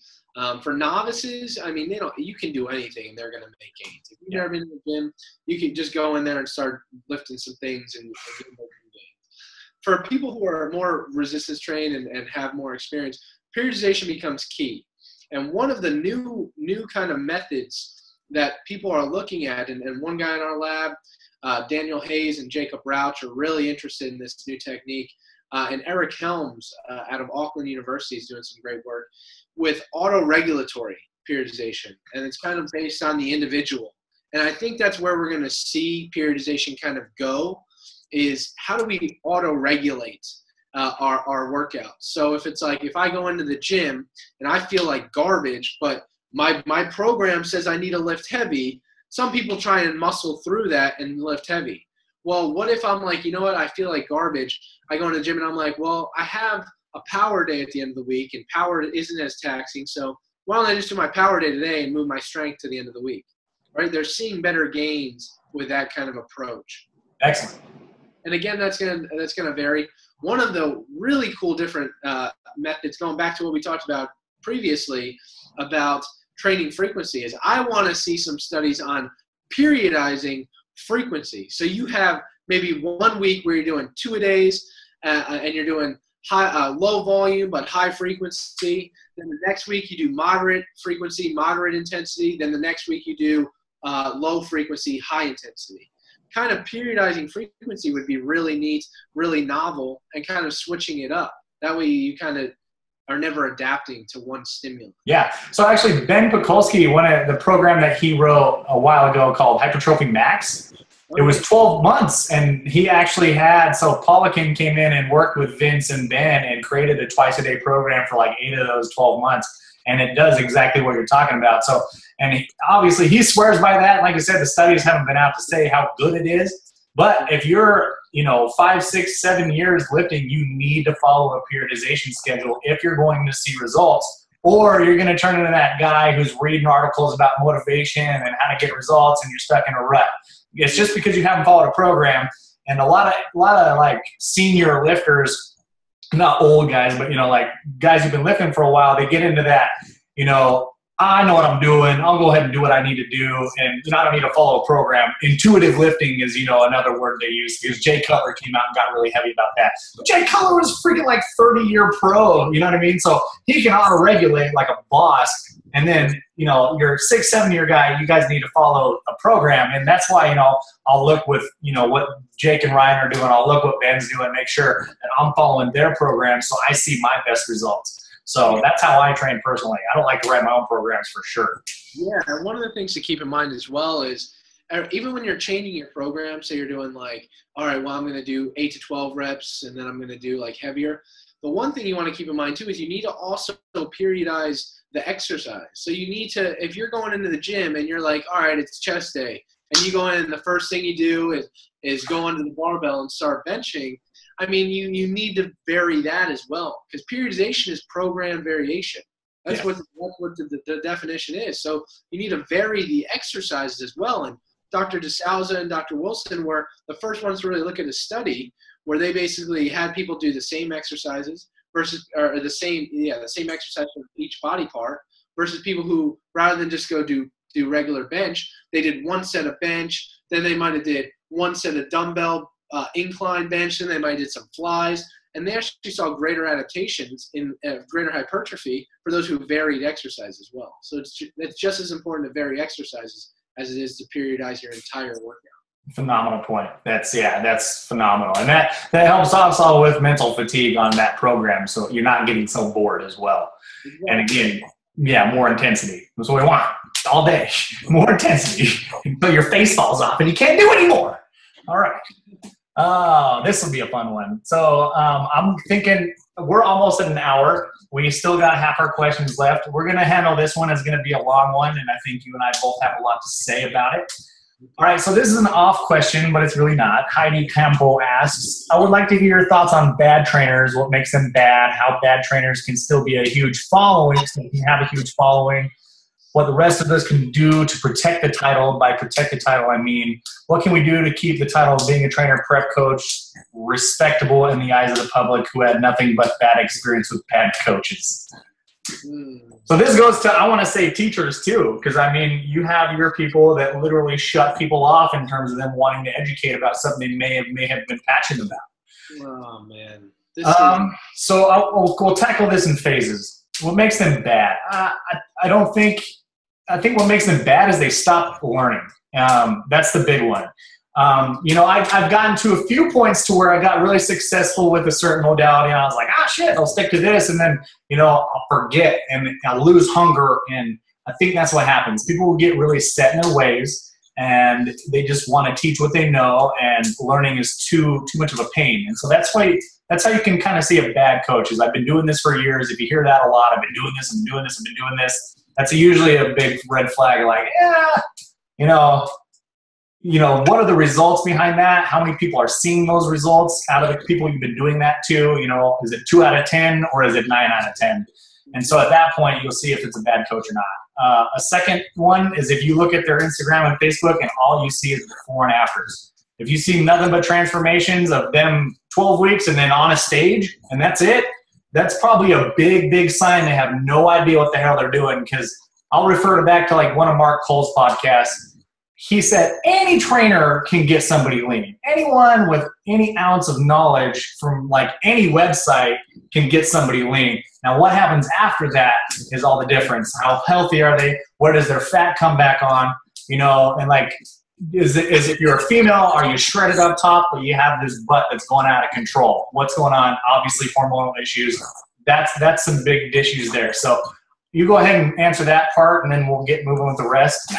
For novices, I mean, you can do anything and they're going to make gains. If you've never been to the gym, you can just go in there and start lifting some things and get gains. For people who are more resistance trained and have more experience, periodization becomes key. And one of the new kind of methods that people are looking at, and one guy in our lab, Daniel Hayes and Jacob Rauch, are really interested in this new technique. And Eric Helms out of Auckland University is doing some great work with auto-regulatory periodization. And it's kind of based on the individual. And I think that's where we're going to see periodization kind of go, is how do we auto-regulate our workouts? So if it's like, if I go into the gym and I feel like garbage, but my program says I need to lift heavy, some people try and muscle through that and lift heavy. Well, what if I'm like, you know what, I feel like garbage. I go into the gym and I'm like, well, I have a power day at the end of the week and power isn't as taxing. So why don't I just do my power day today and move my strength to the end of the week, right? They're seeing better gains with that kind of approach. Excellent. And again, that's gonna vary. One of the really cool different methods, going back to what we talked about previously about training frequency, is I want to see some studies on periodizing frequency. So you have maybe 1 week where you're doing 2-a-days and you're doing low volume but high frequency. Then the next week you do moderate frequency, moderate intensity. Then the next week you do low frequency, high intensity. Kind of periodizing frequency would be really neat, really novel, and kind of switching it up. That way you kind of are never adapting to one stimulant. Yeah. So actually, Ben Pekulski, the program that he wrote a while ago called Hypertrophy Max, it was 12 months. And he actually had, so Polikin came in and worked with Vince and Ben and created a twice-a-day program for like 8 of those 12 months. And it does exactly what you're talking about. So, and obviously he swears by that. Like I said, the studies haven't been out to say how good it is. But if you're, 5, 6, 7 years lifting, you need to follow a periodization schedule if you're going to see results. Or you're going to turn into that guy who's reading articles about motivation and how to get results, and you're stuck in a rut. It's just because you haven't followed a program. And a lot of like senior lifters, not old guys, but like guys who've been lifting for a while, they get into that, I know what I'm doing. I'll go ahead and do what I need to do. And I don't need to follow a program. Intuitive lifting is, another word they use, because Jay Cutler came out and got really heavy about that. But Jay Cutler was freaking like 30-year pro, you know what I mean? So he can auto-regulate like a boss. And then, your 6, 7-year guy, you guys need to follow a program. And that's why, I'll look with, what Jake and Ryan are doing. I'll look what Ben's doing, make sure that I'm following their program so I see my best results. So that's how I train personally. I don't like to write my own programs for sure. Yeah, and one of the things to keep in mind as well is even when you're changing your program, say you're doing like, all right, well, I'm going to do 8 to 12 reps and then I'm going to do like heavier. The one thing you want to keep in mind too is you need to also periodize the exercise. So you need to, if you're going into the gym and you're like, all right, it's chest day, and you go in and the first thing you do is go under the barbell and start benching, I mean, you need to vary that as well, because periodization is program variation. That's what the definition is. So you need to vary the exercises as well. And Dr. DeSouza and Dr. Wilson were the first ones to really look at a study where they basically had people do the same exercises or the same exercise for each body part versus people who, rather than just go do regular bench, they did one set of bench, then they might have did one set of dumbbell incline bench, then they might have did some flies, and they actually saw greater adaptations in greater hypertrophy for those who varied exercise as well. So it's just as important to vary exercises as it is to periodize your entire workout. Phenomenal point. That's phenomenal. And that helps also with mental fatigue on that program. So you're not getting so bored as well. Exactly. And again, more intensity. That's what we want all day. More intensity until your face falls off and you can't do anymore. All right. Oh, this will be a fun one. So I'm thinking we're almost at an hour. We still got half our questions left. We're going to handle this one. It's going to be a long one, and I think you and I both have a lot to say about it. All right, so this is an off question, but it's really not. Heidi Campbell asks, I would like to hear your thoughts on bad trainers, what makes them bad, how bad trainers can still be a huge following, so you can have a huge following, what the rest of us can do to protect the title. By protect the title, I mean, what can we do to keep the title of being a trainer prep coach respectable in the eyes of the public who had nothing but bad experience with bad coaches? So this goes to, I want to say teachers too, because I mean, you have your people that literally shut people off in terms of them wanting to educate about something they may have been passionate about. Oh man. So we'll tackle this in phases. What makes them bad? I think what makes them bad is they stop learning. That's the big one. I've gotten to a few points to where I got really successful with a certain modality, and I was like, shit, I'll stick to this, and then, I'll forget, and I'll lose hunger, and I think that's what happens. People will get really set in their ways, and they just want to teach what they know, and learning is too much of a pain. And so that's how you can kind of see a bad coach is, I've been doing this for years. If you hear that a lot, I've been doing this, I've been doing this, I've been doing this, that's usually a big red flag, like, what are the results behind that? How many people are seeing those results out of the people you've been doing that to? Is it 2 out of 10 or is it 9 out of 10? And so at that point, you'll see if it's a bad coach or not. A second one is if you look at their Instagram and Facebook and all you see is before and afters. If you see nothing but transformations of them 12 weeks and then on a stage and that's it, that's probably a big, big sign they have no idea what the hell they're doing, because I'll refer back to like one of Mark Cole's podcasts. He said any trainer can get somebody lean. Anyone with any ounce of knowledge from like any website can get somebody lean. Now what happens after that is all the difference. How healthy are they? Where does their fat come back on? And like, is it you're a female? Are you shredded up top, but you have this butt that's going out of control? What's going on? Obviously hormonal issues. That's some big issues there. So you go ahead and answer that part, and then we'll get moving with the rest.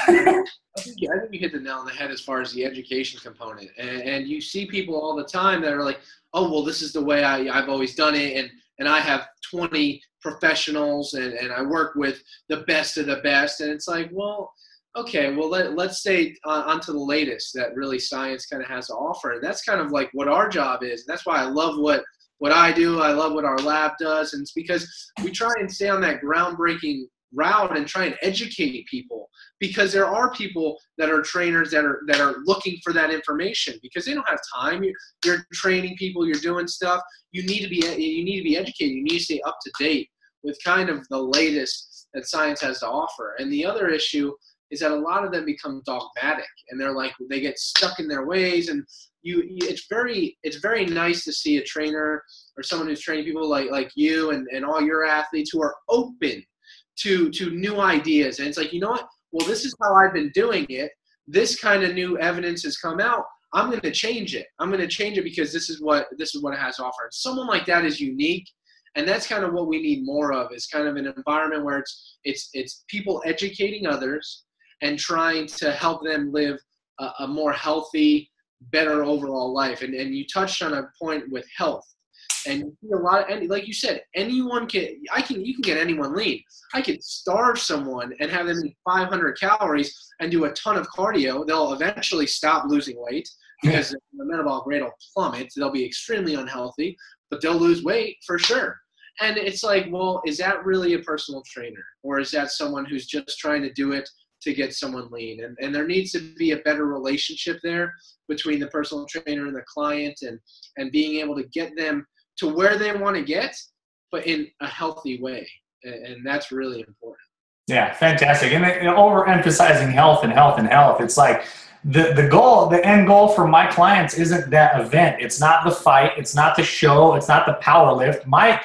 I think you hit the nail on the head as far as the education component. And you see people all the time that are like, oh, well, this is the way I've always done it. And I have 20 professionals and I work with the best of the best. And it's like, well, okay, well, let's stay onto the latest that really science kind of has to offer. And that's kind of like what our job is. And that's why I love what I do. I love what our lab does. And it's because we try and stay on that groundbreaking route and try and educate people, because there are people that are trainers that are looking for that information because they don't have time. You're training people, you're doing stuff. You need to be educated. You need to stay up to date with kind of the latest that science has to offer. And the other issue is that a lot of them become dogmatic, and they're like, they get stuck in their ways. And it's very nice to see a trainer or someone who's training people like you and all your athletes who are open to new ideas. And it's like, you know what? Well, this is how I've been doing it. This kind of new evidence has come out. I'm going to change it. I'm going to change it because this is what it has to offer. And someone like that is unique. And that's kind of what we need more of, is kind of an environment where it's people educating others and trying to help them live a more healthy, better overall life. And you touched on a point with health. And you see a lot of, and like you said, anyone can, you can get anyone lean. I could starve someone and have them eat 500 calories and do a ton of cardio. They'll eventually stop losing weight because the metabolic rate will plummet. They'll be extremely unhealthy, but they'll lose weight for sure. And it's like, well, is that really a personal trainer? Or is that someone who's just trying to do it to get someone lean? And there needs to be a better relationship there between the personal trainer and the client, and being able to get them to where they want to get, but in a healthy way. And that's really important. Yeah, fantastic. And overemphasizing health and health and health. It's like the goal, the end goal for my clients isn't that event. It's not the fight. It's not the show. It's not the power lift. My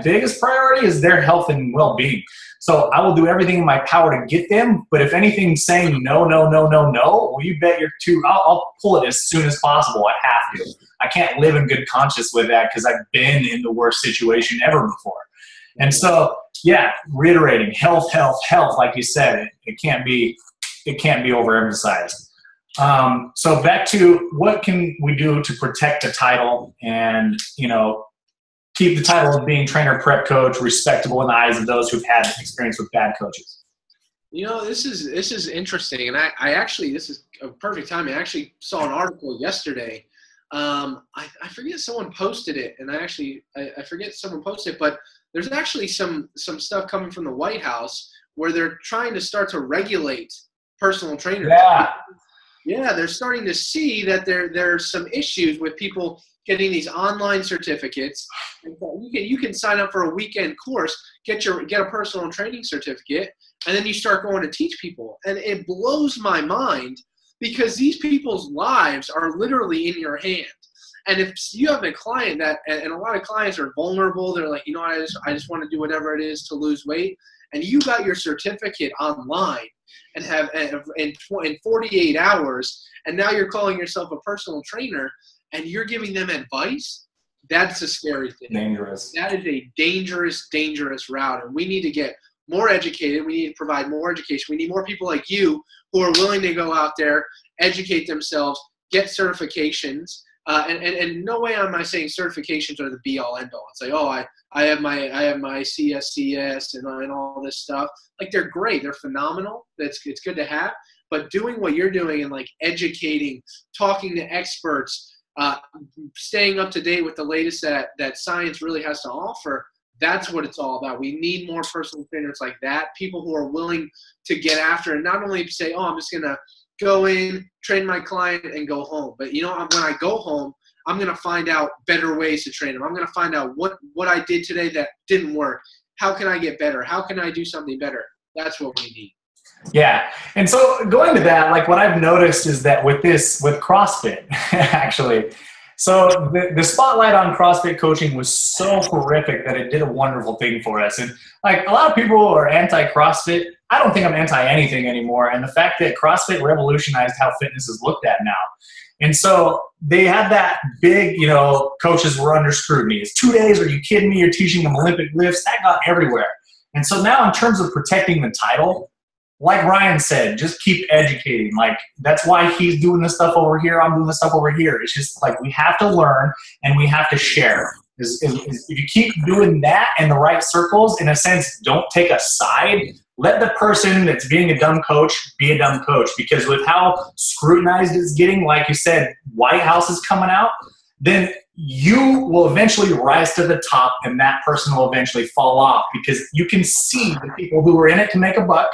biggest priority is their health and well-being. So I will do everything in my power to get them. But if anything's saying no, no, no, no, no, well, you bet I'll pull it as soon as possible. I have to. I can't live in good conscience with that because I've been in the worst situation ever before. And so, yeah, reiterating health, health, health, like you said, it can't be overemphasized. So back to what can we do to protect the title and, keep the title of being trainer prep coach respectable in the eyes of those who've had experience with bad coaches? This is interesting. And I actually, this is a perfect timing. I actually saw an article yesterday. I forget someone posted it, and I forget someone posted it, but there's actually some stuff coming from the White House where they're trying to start to regulate personal trainers. Yeah, they're starting to see that there's some issues with people getting these online certificates. And you can sign up for a weekend course, get a personal training certificate, and then you start going to teach people. And it blows my mind because these people's lives are literally in your hand. And if you have a client and a lot of clients are vulnerable, they're like, I just want to do whatever it is to lose weight, and you got your certificate online and have in 48 hours, and now you're calling yourself a personal trainer and you're giving them advice, that's a scary thing. Dangerous. That is a dangerous, dangerous route. And we need to get more educated. We need to provide more education. We need more people like you who are willing to go out there, educate themselves, get certifications. And no way am I saying certifications are the be all end all. It's like, oh, I have my CSCS and all this stuff. Like, they're great. They're phenomenal. It's good to have. But doing what you're doing and like educating, talking to experts, staying up to date with the latest that science really has to offer, that's what it's all about. We need more personal trainers like that, people who are willing to get after and not only say, oh, I'm just going to go in, train my client, and go home. But when I go home, I'm going to find out better ways to train them. I'm going to find out what I did today that didn't work. How can I get better? How can I do something better? That's what we need. Yeah. And so going to that, like what I've noticed is that with CrossFit, actually, so the spotlight on CrossFit coaching was so horrific that it did a wonderful thing for us. And like a lot of people are anti-CrossFit. I don't think I'm anti-anything anymore. And the fact that CrossFit revolutionized how fitness is looked at now. And so they had that big, coaches were under scrutiny. It's 2 days. Are you kidding me? You're teaching them Olympic lifts. That got everywhere. And so now in terms of protecting the title, like Ryan said, just keep educating. Like, that's why he's doing this stuff over here. I'm doing this stuff over here. It's just like we have to learn and we have to share. If you keep doing that in the right circles, in a sense, don't take a side. Let the person that's being a dumb coach be a dumb coach. Because with how scrutinized it's getting, like you said, White House is coming out, then you will eventually rise to the top and that person will eventually fall off, because you can see the people who are in it to make a buck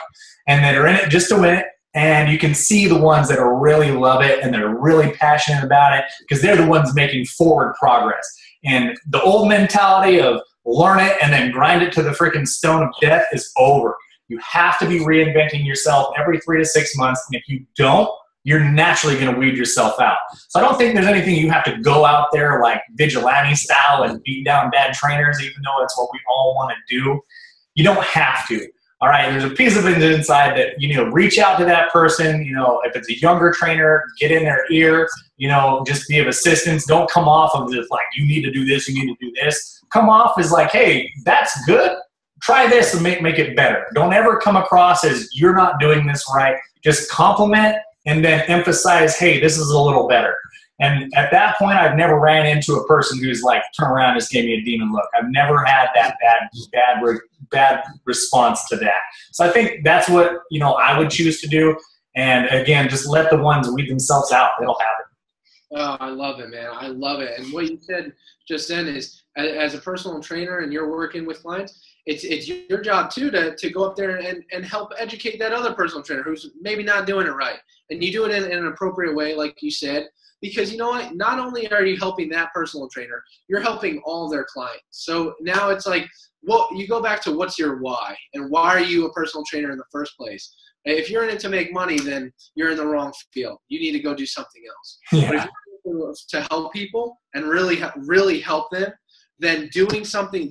and that are in it just to win it. And you can see the ones that are really love it and they're really passionate about it, because they're the ones making forward progress. And the old mentality of learn it and then grind it to the freaking stone of death is over. You have to be reinventing yourself every 3 to 6 months. And if you don't, you're naturally going to weed yourself out. So I don't think there's anything you have to go out there like vigilante style and beat down bad trainers, even though it's what we all want to do. You don't have to. All right, there's a piece of it inside that, reach out to that person. If it's a younger trainer, get in their ear, just be of assistance. Don't come off of this like, you need to do this, you need to do this. Come off as like, hey, that's good. Try this and make it better. Don't ever come across as you're not doing this right. Just compliment and then emphasize, hey, this is a little better. And at that point, I've never ran into a person who's like, turn around and just gave me a demon look. I've never had that bad response to that. So I think that's what, you know, I would choose to do. And again, just let the ones weed themselves out. It'll happen. Oh, I love it, man. I love it. And what you said just then is, as a personal trainer and you're working with clients, it's your job too to go up there and help educate that other personal trainer who's maybe not doing it right. And you do it in an appropriate way, like you said, because you know what? Not only are you helping that personal trainer, you're helping all their clients. So now it's like, well, you go back to what's your why, and why are you a personal trainer in the first place? If you're in it to make money, then you're in the wrong field. You need to go do something else. Yeah. But if you're to help people and really help them, then doing something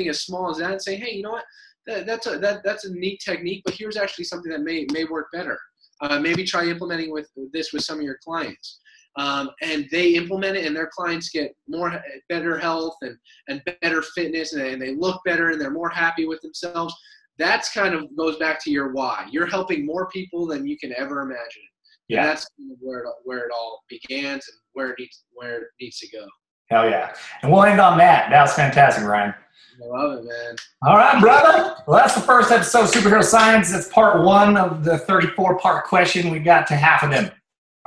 as small as that, and say, hey, you know what? That's a neat technique, but here's actually something that may work better. Maybe try implementing this with some of your clients. And they implement it, and their clients get better health and better fitness, and they look better, and they're more happy with themselves. That's kind of goes back to your why. You're helping more people than you can ever imagine. Yeah. And that's where it all begins and where it needs to go. Hell yeah. And we'll end on that. That was fantastic, Ryan. I love it, man. All right, brother. Well, that's the first episode of Superhero Science. That's part 1 of the 34-part question. We got to half of them.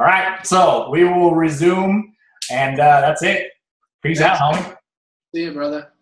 All right. So we will resume, and that's it. Peace out, homie. See you, brother.